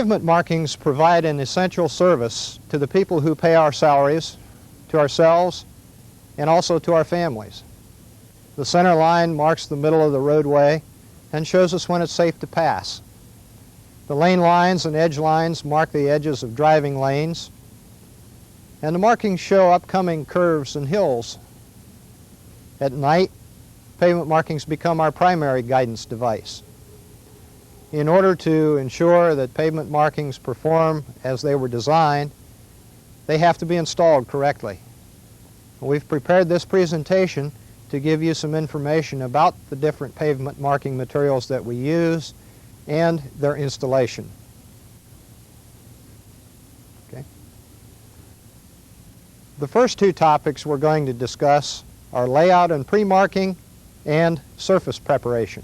Pavement markings provide an essential service to the people who pay our salaries, to ourselves, and also to our families. The center line marks the middle of the roadway and shows us when it's safe to pass. The lane lines and edge lines mark the edges of driving lanes, and the markings show upcoming curves and hills. At night, pavement markings become our primary guidance device. In order to ensure that pavement markings perform as they were designed, they have to be installed correctly. We've prepared this presentation to give you some information about the different pavement marking materials that we use and their installation. Okay. The first two topics we're going to discuss are layout and pre-marking and surface preparation.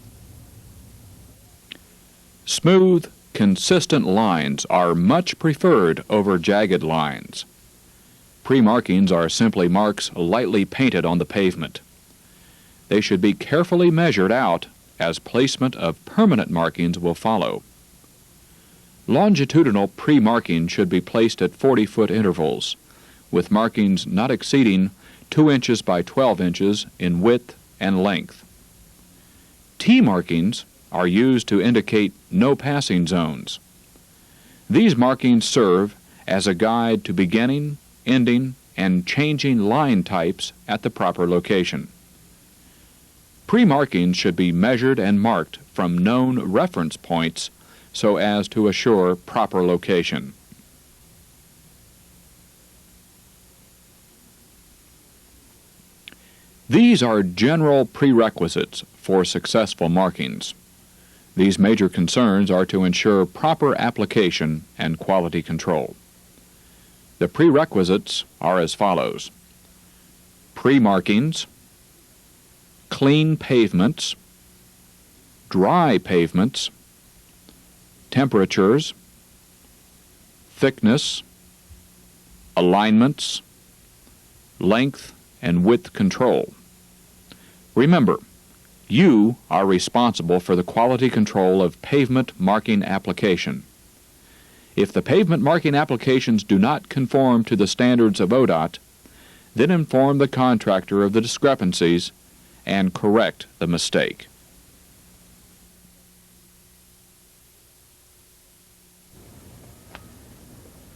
Smooth, consistent lines are much preferred over jagged lines. Pre-markings are simply marks lightly painted on the pavement. They should be carefully measured out, as placement of permanent markings will follow. Longitudinal pre-marking should be placed at 40-foot intervals, with markings not exceeding 2 inches by 12 inches in width and length. T-markings are used to indicate no passing zones. These markings serve as a guide to beginning, ending, and changing line types at the proper location. Pre-markings should be measured and marked from known reference points so as to assure proper location. These are general prerequisites for successful markings. These major concerns are to ensure proper application and quality control. The prerequisites are as follows: pre-markings, clean pavements, dry pavements, temperatures, thickness, alignments, length and width control. Remember, you are responsible for the quality control of pavement marking application. If the pavement marking applications do not conform to the standards of ODOT, then inform the contractor of the discrepancies and correct the mistake.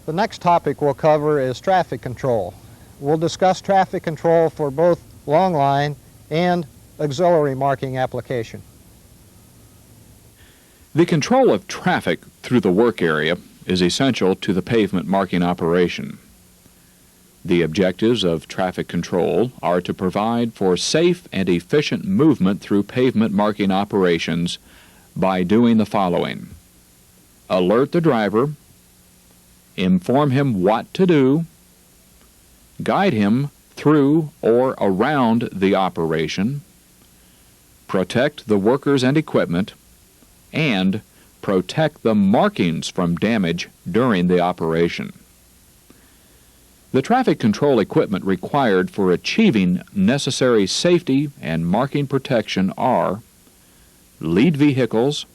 The next topic we'll cover is traffic control. We'll discuss traffic control for both long line and auxiliary marking application. The control of traffic through the work area is essential to the pavement marking operation. The objectives of traffic control are to provide for safe and efficient movement through pavement marking operations by doing the following: alert the driver, inform him what to do, guide him through or around the operation, protect the workers and equipment, and protect the markings from damage during the operation. The traffic control equipment required for achieving necessary safety and marking protection are lead vehicles,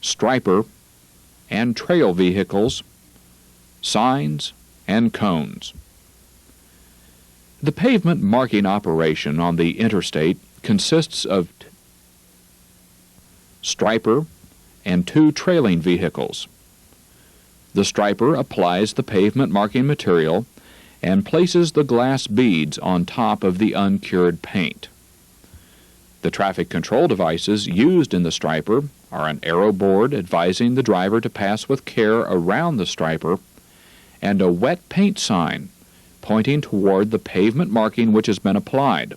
striper, and trail vehicles, signs, and cones. The pavement marking operation on the interstate consists of striper and 2 trailing vehicles. The striper applies the pavement marking material and places the glass beads on top of the uncured paint. The traffic control devices used in the striper are an arrow board advising the driver to pass with care around the striper, and a wet paint sign pointing toward the pavement marking which has been applied.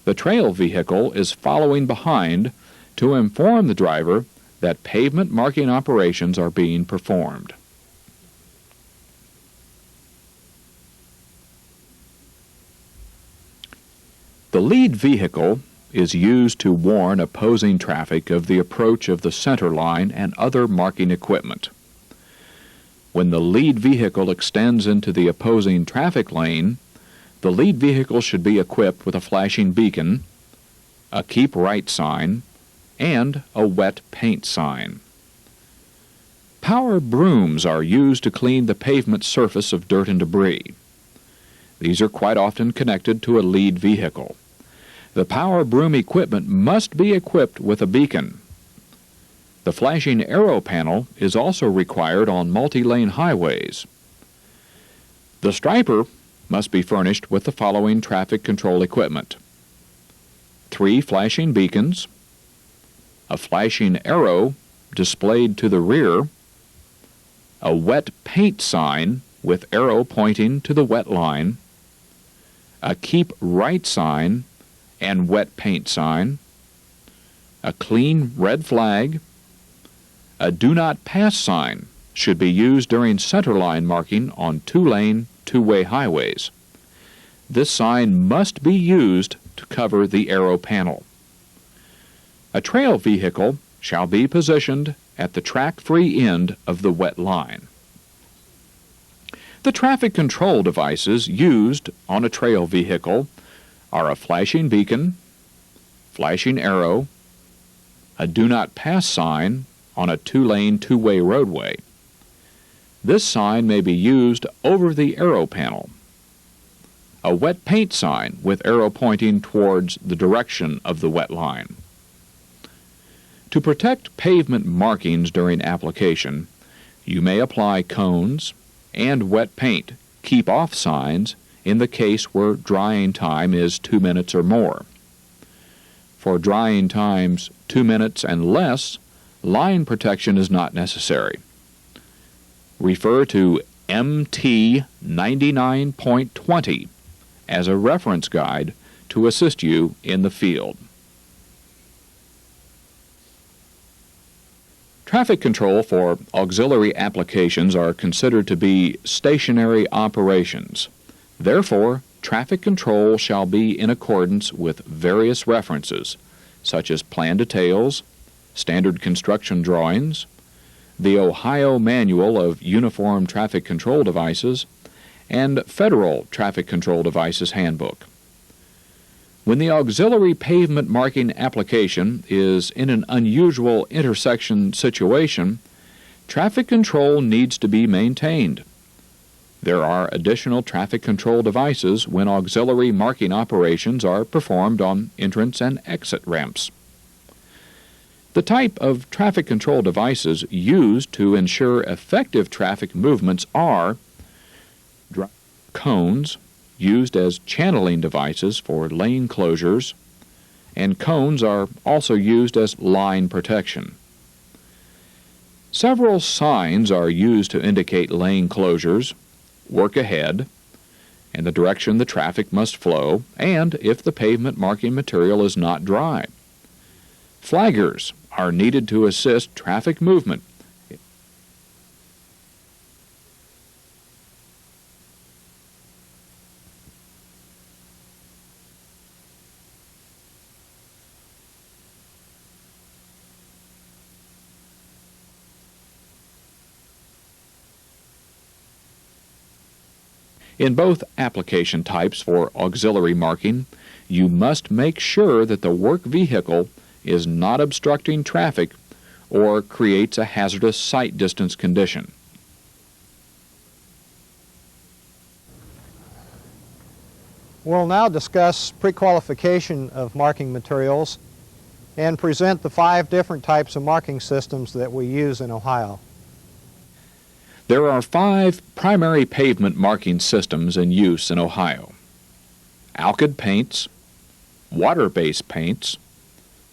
The trail vehicle is following behind to inform the driver that pavement marking operations are being performed. The lead vehicle is used to warn opposing traffic of the approach of the center line and other marking equipment. When the lead vehicle extends into the opposing traffic lane, the lead vehicle should be equipped with a flashing beacon, a keep right sign, and a wet paint sign. Power brooms are used to clean the pavement surface of dirt and debris. These are quite often connected to a lead vehicle. The power broom equipment must be equipped with a beacon. The flashing arrow panel is also required on multi-lane highways. The striper must be furnished with the following traffic control equipment: 3 flashing beacons, a flashing arrow displayed to the rear, a wet paint sign with arrow pointing to the wet line, a keep right sign and wet paint sign, a clean red flag, a do not pass sign should be used during centerline marking on 2-lane, 2-way highways. This sign must be used to cover the arrow panel. A trail vehicle shall be positioned at the track-free end of the wet line. The traffic control devices used on a trail vehicle are a flashing beacon, flashing arrow, a do not pass sign on a 2-lane, 2-way roadway. This sign may be used over the arrow panel. A wet paint sign with arrow pointing towards the direction of the wet line. To protect pavement markings during application, you may apply cones and wet paint keep-off signs in the case where drying time is 2 minutes or more. For drying times 2 minutes and less, line protection is not necessary. Refer to MT 99.20 as a reference guide to assist you in the field. Traffic control for auxiliary applications are considered to be stationary operations. Therefore, traffic control shall be in accordance with various references, such as plan details, standard construction drawings, the Ohio Manual of Uniform Traffic Control Devices, and Federal Traffic Control Devices Handbook. When the auxiliary pavement marking application is in an unusual intersection situation, traffic control needs to be maintained. There are additional traffic control devices when auxiliary marking operations are performed on entrance and exit ramps. The type of traffic control devices used to ensure effective traffic movements are cones, used as channeling devices for lane closures, and cones are also used as line protection. Several signs are used to indicate lane closures, work ahead, and the direction the traffic must flow, and if the pavement marking material is not dry. Flaggers are needed to assist traffic movement. In both application types for auxiliary marking, you must make sure that the work vehicle is not obstructing traffic or creates a hazardous sight distance condition. We'll now discuss pre-qualification of marking materials and present the 5 different types of marking systems that we use in Ohio. There are 5 primary pavement marking systems in use in Ohio: alkyd paints, water-based paints,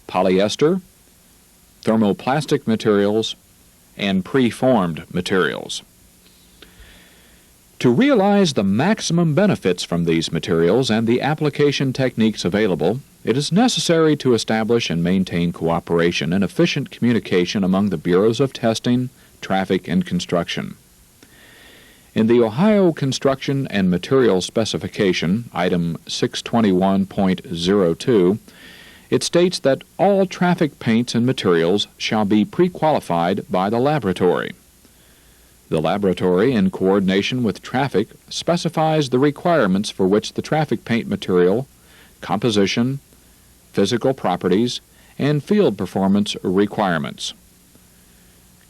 polyester, thermoplastic materials, and preformed materials. To realize the maximum benefits from these materials and the application techniques available, it is necessary to establish and maintain cooperation and efficient communication among the bureaus of testing, traffic, and construction. In the Ohio Construction and Materials Specification, item 621.02, it states that all traffic paints and materials shall be pre-qualified by the laboratory. The laboratory, in coordination with traffic, specifies the requirements for which the traffic paint material, composition, physical properties, and field performance requirements.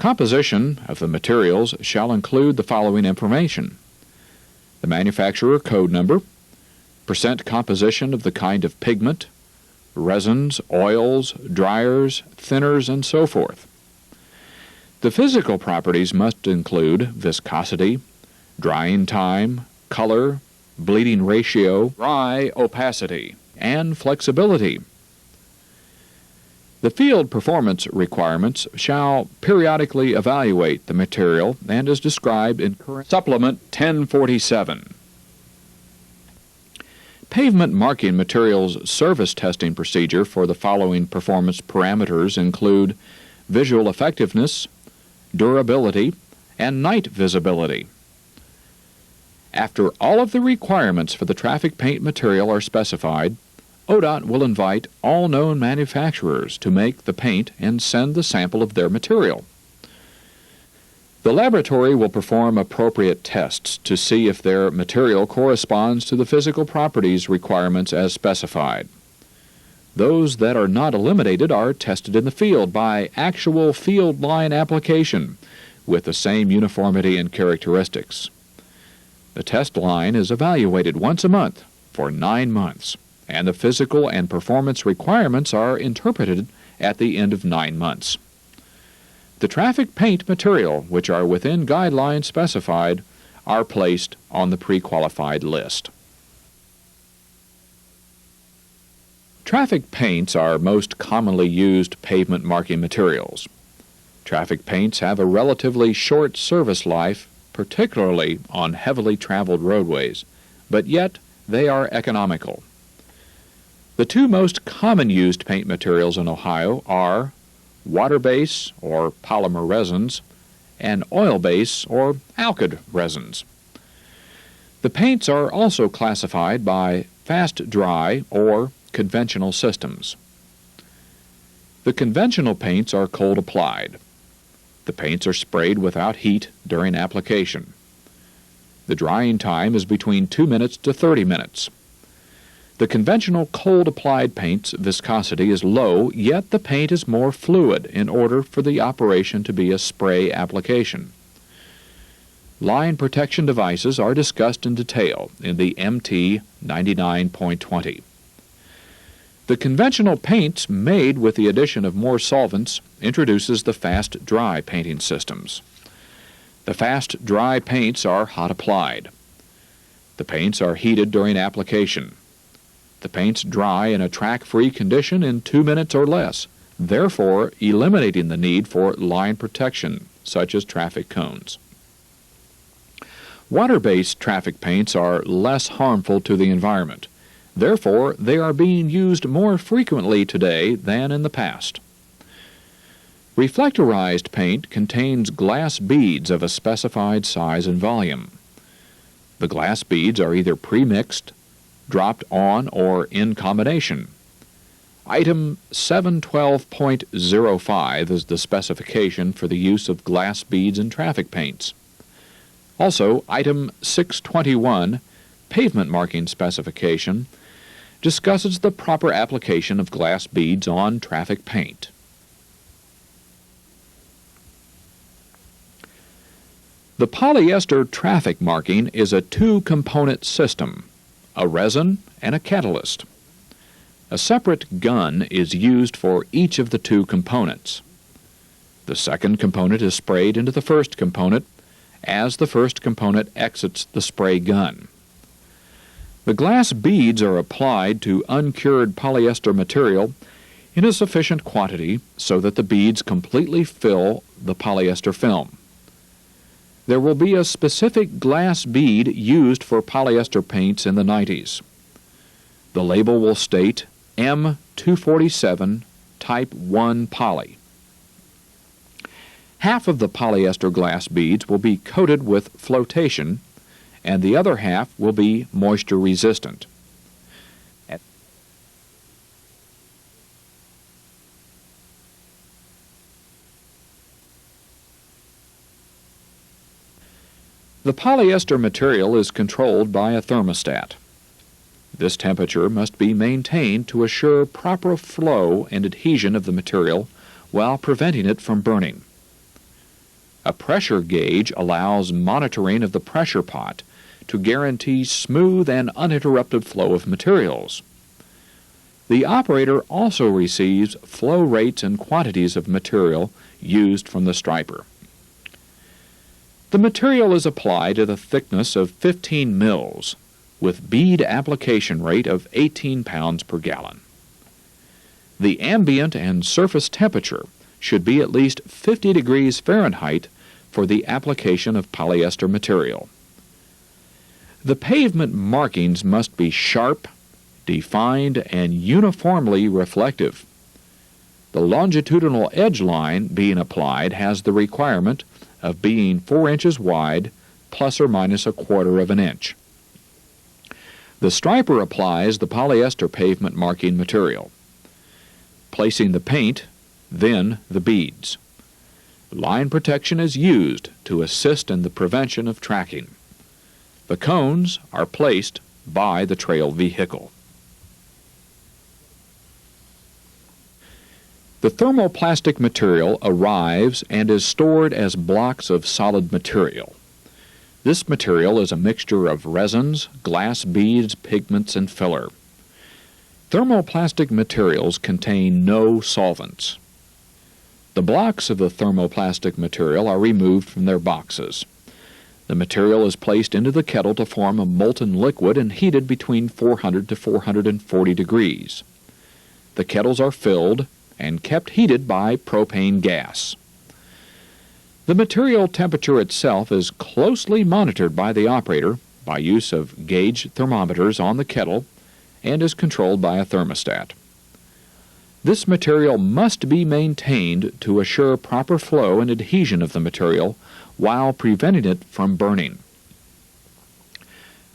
Composition of the materials shall include the following information: the manufacturer code number, percent composition of the kind of pigment, resins, oils, dryers, thinners, and so forth. The physical properties must include viscosity, drying time, color, bleeding ratio, dry opacity, and flexibility. The field performance requirements shall periodically evaluate the material and is described in current Supplement 1047. Pavement marking materials service testing procedure for the following performance parameters include visual effectiveness, durability, and night visibility. After all of the requirements for the traffic paint material are specified, ODOT will invite all known manufacturers to make the paint and send the sample of their material. The laboratory will perform appropriate tests to see if their material corresponds to the physical properties requirements as specified. Those that are not eliminated are tested in the field by actual field line application with the same uniformity and characteristics. The test line is evaluated once a month for 9 months, and the physical and performance requirements are interpreted at the end of 9 months. The traffic paint material, which are within guidelines specified, are placed on the pre-qualified list. Traffic paints are most commonly used pavement marking materials. Traffic paints have a relatively short service life, particularly on heavily traveled roadways, but yet they are economical. The two most common used paint materials in Ohio are water-base or polymer resins and oil-base or alkyd resins. The paints are also classified by fast dry or conventional systems. The conventional paints are cold applied. The paints are sprayed without heat during application. The drying time is between 2 minutes to 30 minutes. The conventional cold-applied paint's viscosity is low, yet the paint is more fluid in order for the operation to be a spray application. Line protection devices are discussed in detail in the MT 99.20. The conventional paints made with the addition of more solvents introduces the fast dry painting systems. The fast dry paints are hot applied. The paints are heated during application. The paints dry in a track-free condition in 2 minutes or less, therefore eliminating the need for line protection, such as traffic cones. Water-based traffic paints are less harmful to the environment. Therefore, they are being used more frequently today than in the past. Reflectorized paint contains glass beads of a specified size and volume. The glass beads are either pre-mixed, dropped on, or in combination. Item 712.05 is the specification for the use of glass beads in traffic paints. Also, Item 621, Pavement Marking Specification, discusses the proper application of glass beads on traffic paint. The polyester traffic marking is a two-component system, a resin and a catalyst. A separate gun is used for each of the two components. The second component is sprayed into the first component as the first component exits the spray gun. The glass beads are applied to uncured polyester material in a sufficient quantity so that the beads completely fill the polyester film. There will be a specific glass bead used for polyester paints in the 90s. The label will state M247 Type 1 Poly. Half of the polyester glass beads will be coated with flotation, and the other half will be moisture resistant. The polyester material is controlled by a thermostat. This temperature must be maintained to assure proper flow and adhesion of the material while preventing it from burning. A pressure gauge allows monitoring of the pressure pot to guarantee smooth and uninterrupted flow of materials. The operator also receives flow rates and quantities of material used from the striper. The material is applied at a thickness of 15 mils with bead application rate of 18 pounds per gallon. The ambient and surface temperature should be at least 50 degrees Fahrenheit for the application of polyester material. The pavement markings must be sharp, defined, and uniformly reflective. The longitudinal edge line being applied has the requirement of being 4 inches wide plus or minus a quarter of an inch. The striper applies the polyester pavement marking material, placing the paint, then the beads. Line protection is used to assist in the prevention of tracking. The cones are placed by the trail vehicle. The thermoplastic material arrives and is stored as blocks of solid material. This material is a mixture of resins, glass beads, pigments, and filler. Thermoplastic materials contain no solvents. The blocks of the thermoplastic material are removed from their boxes. The material is placed into the kettle to form a molten liquid and heated between 400 to 440 degrees. The kettles are filled and kept heated by propane gas. The material temperature itself is closely monitored by the operator by use of gauge thermometers on the kettle and is controlled by a thermostat. This material must be maintained to assure proper flow and adhesion of the material while preventing it from burning.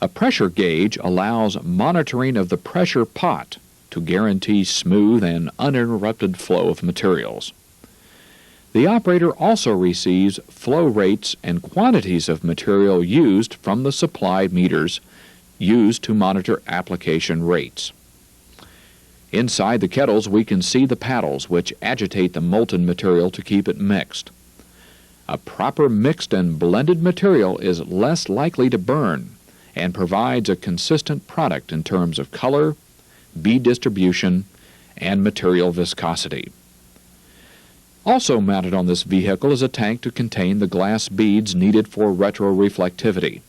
A pressure gauge allows monitoring of the pressure pot to guarantee smooth and uninterrupted flow of materials. The operator also receives flow rates and quantities of material used from the supplied meters used to monitor application rates. Inside the kettles we can see the paddles which agitate the molten material to keep it mixed. A proper mixed and blended material is less likely to burn and provides a consistent product in terms of color, bead distribution, and material viscosity. Also mounted on this vehicle is a tank to contain the glass beads needed for retroreflectivity.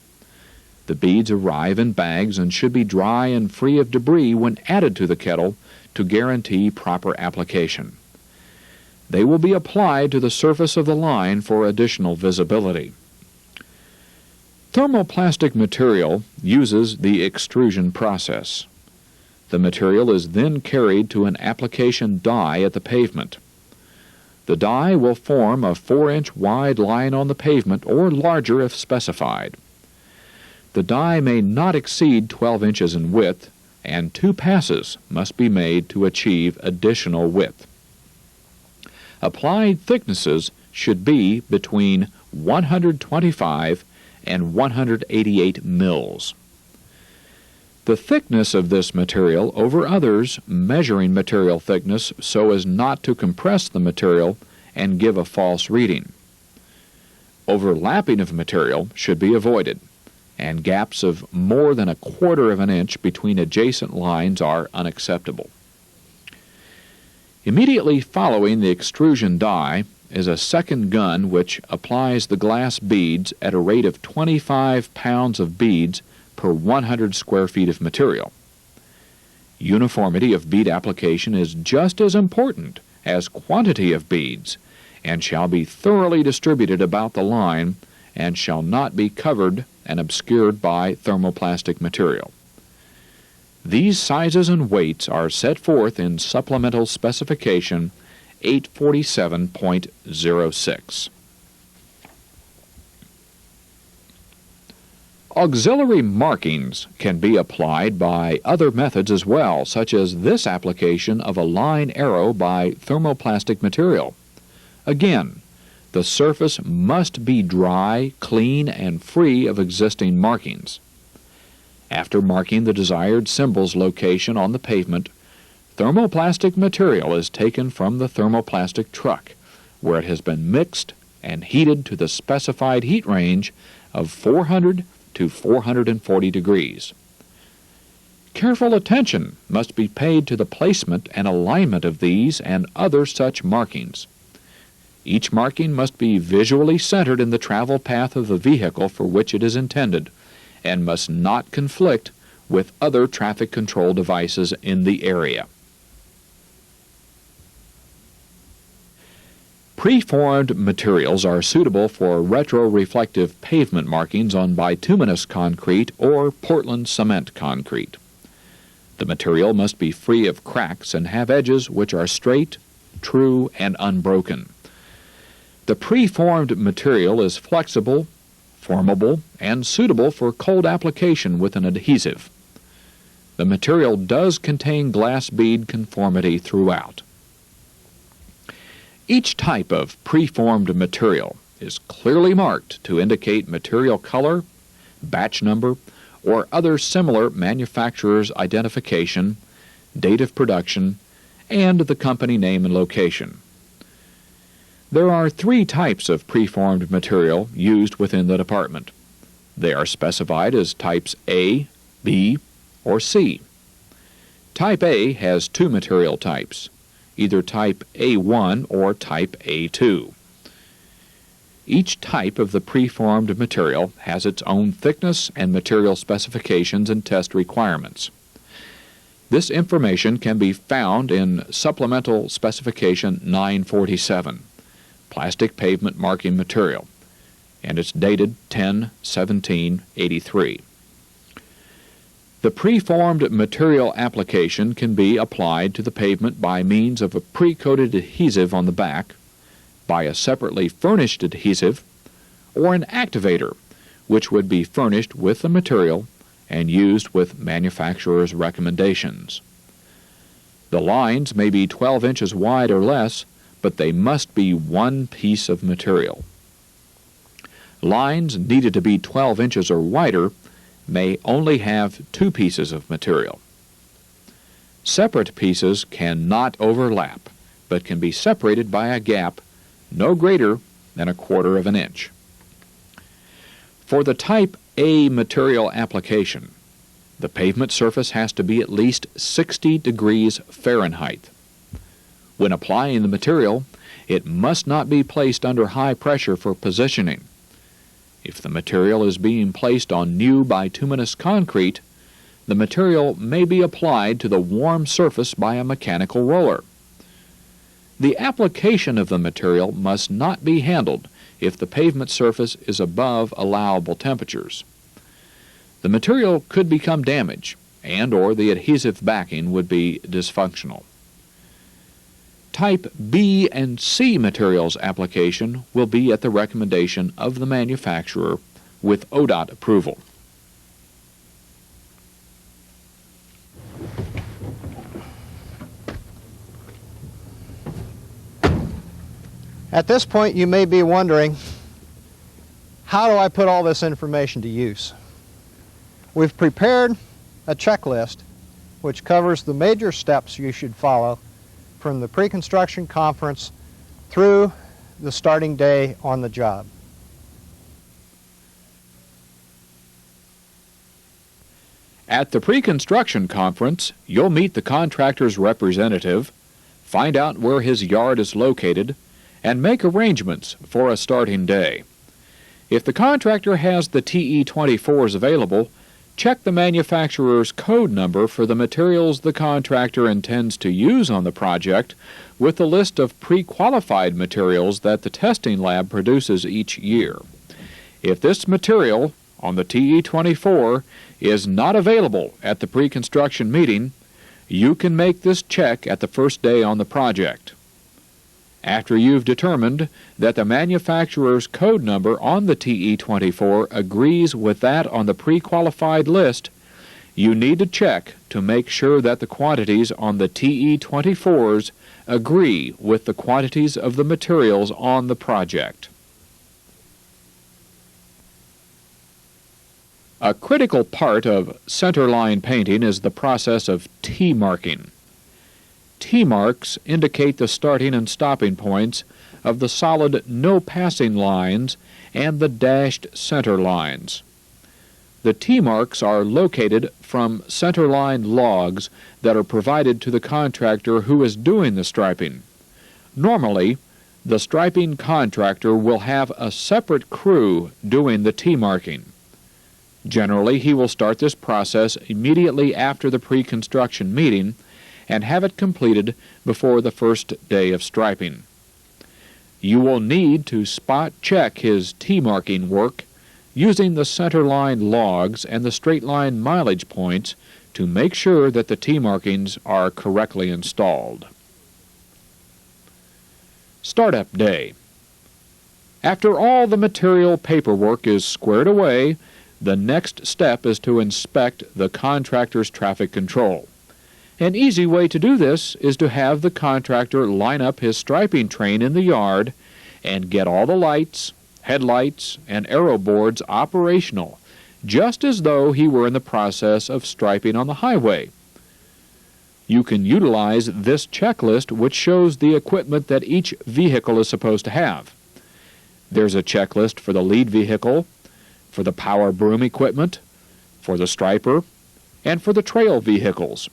The beads arrive in bags and should be dry and free of debris when added to the kettle to guarantee proper application. They will be applied to the surface of the line for additional visibility. Thermoplastic material uses the extrusion process. The material is then carried to an application die at the pavement. The die will form a 4-inch wide line on the pavement or larger if specified. The die may not exceed 12 inches in width, and 2 passes must be made to achieve additional width. Applied thicknesses should be between 125 and 188 mils. The thickness of this material over others, measuring material thickness so as not to compress the material and give a false reading. Overlapping of material should be avoided, and gaps of more than 1/4 of an inch between adjacent lines are unacceptable. Immediately following the extrusion die is a second gun which applies the glass beads at a rate of 25 pounds of beads per 100 square feet of material. Uniformity of bead application is just as important as quantity of beads and shall be thoroughly distributed about the line and shall not be covered and obscured by thermoplastic material. These sizes and weights are set forth in Supplemental Specification 847.06. Auxiliary markings can be applied by other methods as well, such as this application of a line arrow by thermoplastic material. Again, the surface must be dry, clean, and free of existing markings. After marking the desired symbol's location on the pavement, thermoplastic material is taken from the thermoplastic truck, where it has been mixed, and heated to the specified heat range of 400 to 440 degrees. Careful attention must be paid to the placement and alignment of these and other such markings. Each marking must be visually centered in the travel path of the vehicle for which it is intended, and must not conflict with other traffic control devices in the area. Preformed materials are suitable for retroreflective pavement markings on bituminous concrete or Portland cement concrete. The material must be free of cracks and have edges which are straight, true, and unbroken. The preformed material is flexible, formable, and suitable for cold application with an adhesive. The material does contain glass bead conformity throughout. Each type of preformed material is clearly marked to indicate material color, batch number, or other similar manufacturer's identification, date of production, and the company name and location. There are 3 types of preformed material used within the department. They are specified as types A, B, or C. Type A has 2 material types, either type A1 or type A2. Each type of the preformed material has its own thickness and material specifications and test requirements. This information can be found in Supplemental Specification 947, Plastic Pavement Marking Material, and it's dated 10/17/83. The preformed material application can be applied to the pavement by means of a pre-coated adhesive on the back, by a separately furnished adhesive, or an activator, which would be furnished with the material and used with manufacturer's recommendations. The lines may be 12 inches wide or less, but they must be one piece of material. Lines needed to be 12 inches or wider may only have 2 pieces of material. Separate pieces cannot overlap, but can be separated by a gap no greater than 1/4 of an inch. For the type A material application, the pavement surface has to be at least 60 degrees Fahrenheit. When applying the material, it must not be placed under high pressure for positioning. If the material is being placed on new bituminous concrete, the material may be applied to the warm surface by a mechanical roller. The application of the material must not be handled if the pavement surface is above allowable temperatures. The material could become damaged, and/or the adhesive backing would be dysfunctional. Type B and C materials application will be at the recommendation of the manufacturer with ODOT approval. At this point, you may be wondering, how do I put all this information to use? We've prepared a checklist which covers the major steps you should follow from the pre-construction conference through the starting day on the job. At the pre-construction conference, you'll meet the contractor's representative, find out where his yard is located, and make arrangements for a starting day. If the contractor has the TE-24s available, check the manufacturer's code number for the materials the contractor intends to use on the project with the list of pre-qualified materials that the testing lab produces each year. If this material on the TE-24 is not available at the pre-construction meeting, you can make this check at the first day on the project. After you've determined that the manufacturer's code number on the TE-24 agrees with that on the pre-qualified list, you need to check to make sure that the quantities on the TE-24s agree with the quantities of the materials on the project. A critical part of centerline painting is the process of T-marking. T-marks indicate the starting and stopping points of the solid no passing lines and the dashed center lines. The T-marks are located from centerline logs that are provided to the contractor who is doing the striping. Normally, the striping contractor will have a separate crew doing the T-marking. Generally, he will start this process immediately after the pre-construction meeting and have it completed before the first day of striping. You will need to spot check his T-marking work using the centerline logs and the straight line mileage points to make sure that the T-markings are correctly installed. Startup day. After all the material paperwork is squared away, the next step is to inspect the contractor's traffic control. An easy way to do this is to have the contractor line up his striping train in the yard and get all the lights, headlights, and arrow boards operational, just as though he were in the process of striping on the highway. You can utilize this checklist, which shows the equipment that each vehicle is supposed to have. There's a checklist for the lead vehicle, for the power broom equipment, for the striper, and for the trail vehicles.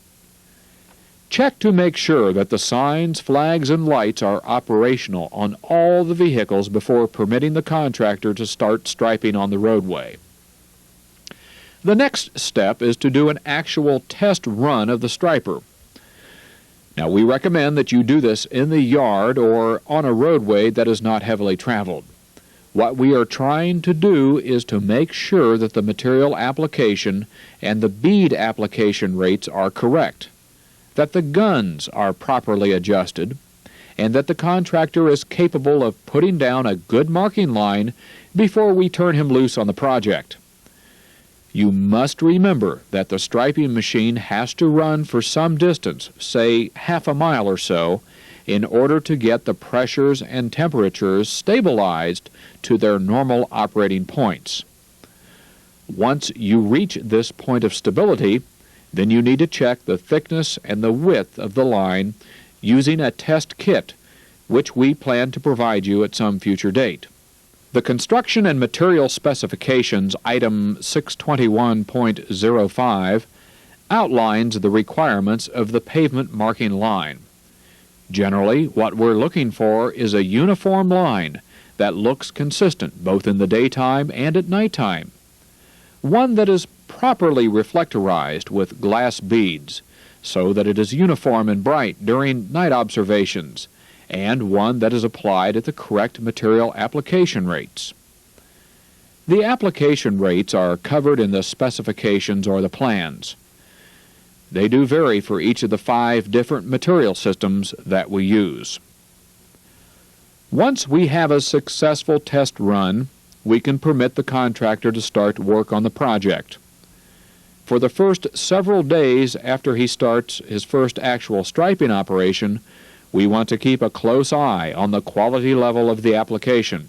Check to make sure that the signs, flags, and lights are operational on all the vehicles before permitting the contractor to start striping on the roadway. The next step is to do an actual test run of the striper. Now, we recommend that you do this in the yard or on a roadway that is not heavily traveled. What we are trying to do is to make sure that the material application and the bead application rates are correct, that the guns are properly adjusted, and that the contractor is capable of putting down a good marking line before we turn him loose on the project. You must remember that the striping machine has to run for some distance, say half a mile or so, in order to get the pressures and temperatures stabilized to their normal operating points. Once you reach this point of stability, then you need to check the thickness and the width of the line using a test kit, which we plan to provide you at some future date. The Construction and Material Specifications, item 621.05, outlines the requirements of the pavement marking line. Generally, what we're looking for is a uniform line that looks consistent both in the daytime and at nighttime. One that is properly reflectorized with glass beads so that it is uniform and bright during night observations, and one that is applied at the correct material application rates. The application rates are covered in the specifications or the plans. They do vary for each of the 5 different material systems that we use. Once we have a successful test run, we can permit the contractor to start work on the project. For the first several days after he starts his first actual striping operation, we want to keep a close eye on the quality level of the application.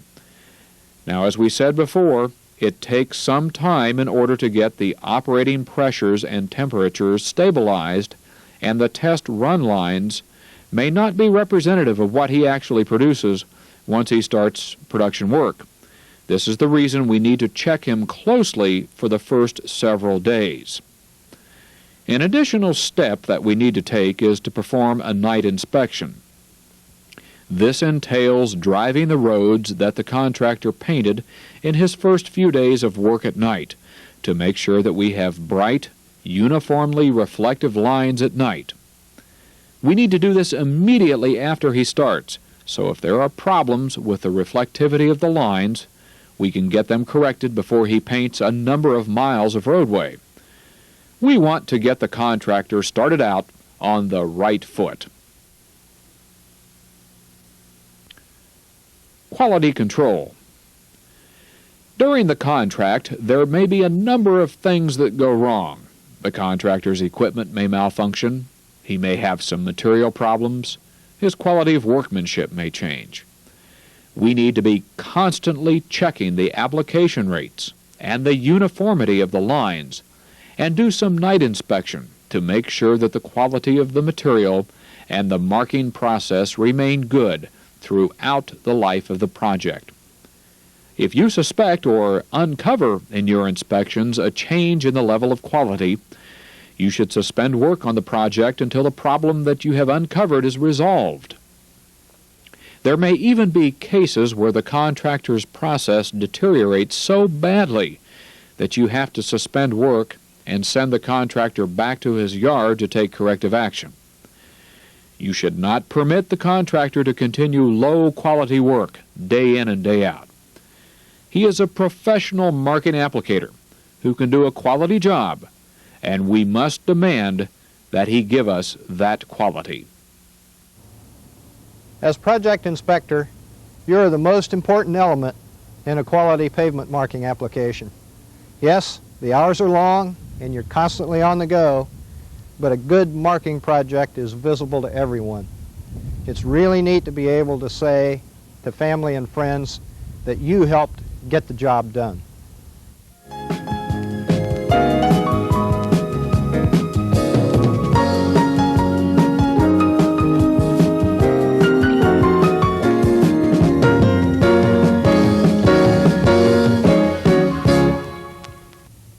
Now, as we said before, it takes some time in order to get the operating pressures and temperatures stabilized, and the test run lines may not be representative of what he actually produces once he starts production work. This is the reason we need to check him closely for the first several days. An additional step that we need to take is to perform a night inspection. This entails driving the roads that the contractor painted in his first few days of work at night to make sure that we have bright, uniformly reflective lines at night. We need to do this immediately after he starts, so if there are problems with the reflectivity of the lines, we can get them corrected before he paints a number of miles of roadway. We want to get the contractor started out on the right foot. Quality control. During the contract, there may be a number of things that go wrong. The contractor's equipment may malfunction, he may have some material problems, his quality of workmanship may change. We need to be constantly checking the application rates and the uniformity of the lines, and do some night inspection to make sure that the quality of the material and the marking process remain good throughout the life of the project. If you suspect or uncover in your inspections a change in the level of quality, you should suspend work on the project until the problem that you have uncovered is resolved. There may even be cases where the contractor's process deteriorates so badly that you have to suspend work and send the contractor back to his yard to take corrective action. You should not permit the contractor to continue low-quality work day in and day out. He is a professional marking applicator who can do a quality job, and we must demand that he give us that quality. As project inspector, you're the most important element in a quality pavement marking application. Yes, the hours are long and you're constantly on the go, but a good marking project is visible to everyone. It's really neat to be able to say to family and friends that you helped get the job done.